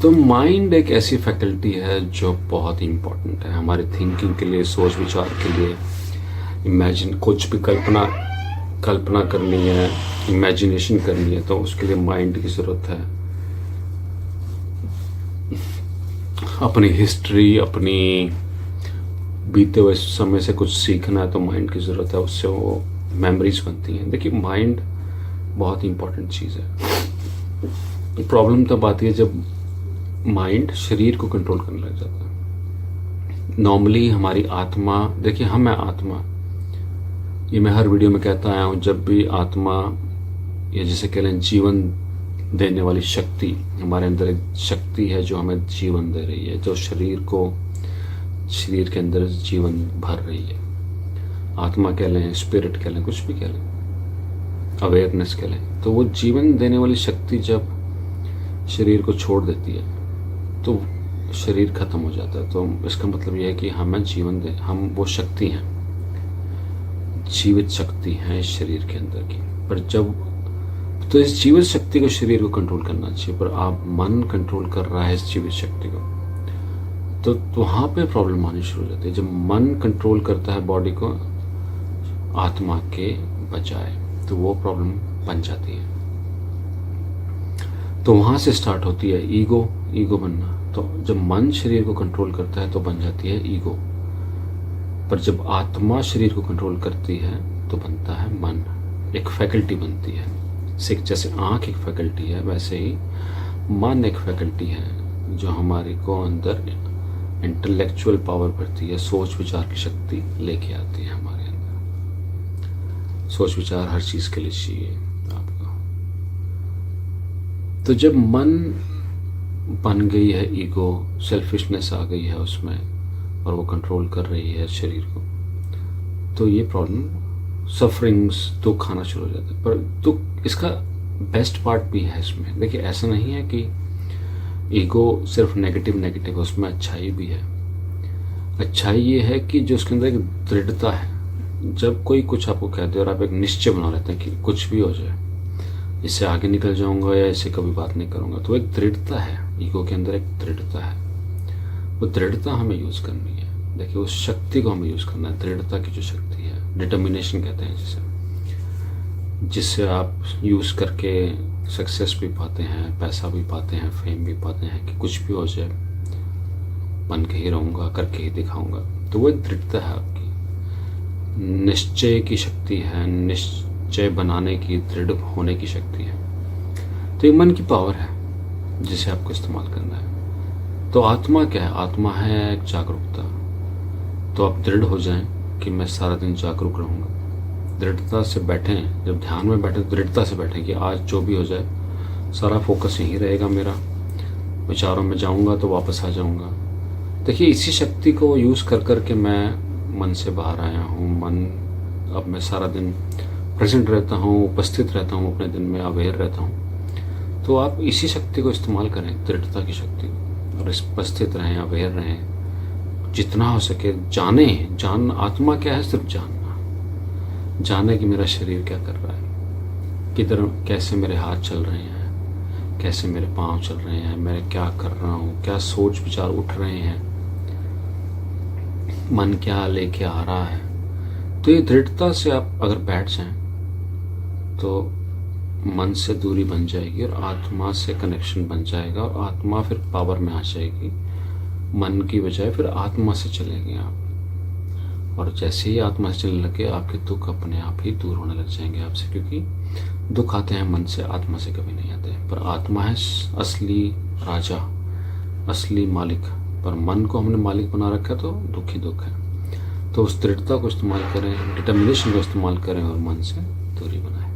तो माइंड एक ऐसी फैकल्टी है जो बहुत ही इम्पोर्टेंट है हमारे थिंकिंग के लिए, सोच विचार के लिए। इमेजिन कुछ भी कल्पना करनी है, इमेजिनेशन करनी है, तो उसके लिए माइंड की ज़रूरत है। अपनी हिस्ट्री, अपनी बीते हुए समय से कुछ सीखना है तो माइंड की ज़रूरत है, उससे वो मेमोरीज बनती हैं। देखिए माइंड बहुत ही इम्पोर्टेंट चीज़ है। प्रॉब्लम तब आती है जब माइंड शरीर को कंट्रोल करने लग जाता है। नॉर्मली हमारी आत्मा, देखिए हम है आत्मा, ये मैं हर वीडियो में कहता आया हूँ। जब भी आत्मा, या जिसे कह लें जीवन देने वाली शक्ति, हमारे अंदर एक शक्ति है जो हमें जीवन दे रही है, जो शरीर के अंदर जीवन भर रही है। आत्मा कह लें, स्पिरिट कह लें, कुछ भी कह लें, अवेयरनेस कह लें। तो वो जीवन देने वाली शक्ति जब शरीर को छोड़ देती है तो शरीर खत्म हो जाता है। तो इसका मतलब यह है कि हमें जीवन दे, हम वो शक्ति हैं, जीवित शक्ति हैं इस शरीर के अंदर की। पर जब तो इस जीवित शक्ति को शरीर को कंट्रोल करना चाहिए, पर आप मन कंट्रोल कर रहा है इस जीवित शक्ति को, तो वहाँ पे प्रॉब्लम आनी शुरू हो जाती है। जब मन कंट्रोल करता है बॉडी को आत्मा के बजाय, तो वो प्रॉब्लम बन जाती है। तो वहाँ से स्टार्ट होती है ईगो बनना। तो जब मन शरीर को कंट्रोल करता है तो बन जाती है ईगो, पर जब आत्मा शरीर को कंट्रोल करती है तो बनता है मन, एक फैकल्टी बनती है। जैसे आँख एक फैकल्टी है, वैसे ही मन एक फैकल्टी है जो हमारे को अंदर इंटेलेक्चुअल पावर भरती है, सोच विचार की शक्ति लेके आती है हमारे अंदर। सोच विचार हर चीज़ के लिए चाहिए आपको। तो जब मन बन गई है ईगो, सेल्फिशनेस आ गई है उसमें और वो कंट्रोल कर रही है शरीर को, तो ये प्रॉब्लम, सफरिंग्स, दुख आना शुरू हो जाता है। पर दुख, इसका बेस्ट पार्ट भी है इसमें। देखिए ऐसा नहीं है कि ईगो सिर्फ नेगेटिव है, उसमें अच्छाई भी है। अच्छाई ये है कि जो उसके अंदर एक दृढ़ता है। जब कोई कुछ आपको कह दे और आप एक निश्चय बना लेते हैं कि कुछ भी हो जाए, इससे आगे निकल जाऊंगा या इससे कभी बात नहीं करूंगा, तो एक दृढ़ता है। ईगो के अंदर एक दृढ़ता है, वो दृढ़ता हमें यूज़ करनी है। देखिए उस शक्ति को हमें यूज़ करना है, दृढ़ता की जो शक्ति है, डिटर्मिनेशन कहते हैं जिससे आप यूज़ करके सक्सेस भी पाते हैं, पैसा भी पाते हैं, फेम भी पाते हैं, कि कुछ भी हो जाए बन के ही रहूँगा, करके ही दिखाऊंगा। तो वो एक दृढ़ता है आपकी, निश्चय की शक्ति है, निश्चय बनाने की, दृढ़ होने की शक्ति है। तो ये मन की पावर है जिसे आपको इस्तेमाल करना है। तो आत्मा क्या है? आत्मा है एक जागरूकता। तो आप दृढ़ हो जाएं कि मैं सारा दिन जागरूक रहूँगा। दृढ़ता से बैठें, जब ध्यान में बैठे दृढ़ता से बैठें कि आज जो भी हो जाए सारा फोकस यहीं रहेगा मेरा, विचारों में जाऊंगा तो वापस आ जाऊंगा। देखिए इसी शक्ति को यूज़ कर कर के मैं मन से बाहर आया हूँ। अब मैं सारा दिन प्रेजेंट रहता हूँ, उपस्थित रहता हूँ, अपने दिन में अवेयर रहता हूँ। तो आप इसी शक्ति को इस्तेमाल करें, दृढ़ता की शक्ति, और उपस्थित रहें, अवेयर रहें, जितना हो सके जान आत्मा क्या है? सिर्फ जाने कि मेरा शरीर क्या कर रहा है, किधर, कैसे मेरे हाथ चल रहे हैं, कैसे मेरे पांव चल रहे हैं, मैं क्या कर रहा हूँ, क्या सोच विचार उठ रहे हैं, मन क्या लेके आ रहा है। तो ये दृढ़ता से आप अगर बैठ जाएं तो मन से दूरी बन जाएगी और आत्मा से कनेक्शन बन जाएगा, और आत्मा फिर पावर में आ जाएगी। मन की बजाय फिर आत्मा से चलेंगे आप, और जैसे ही आत्मा से चलने लगे आपके दुख अपने आप ही दूर होने लग जाएंगे आपसे, क्योंकि दुख आते हैं मन से, आत्मा से कभी नहीं आते। पर आत्मा है असली राजा, असली मालिक, पर मन को हमने मालिक बना रखा है, तो दुख ही दुख है। तो उस दृढ़ता को इस्तेमाल करें, डिटर्मिनेशन को इस्तेमाल करें और मन से दूरी बनाएं।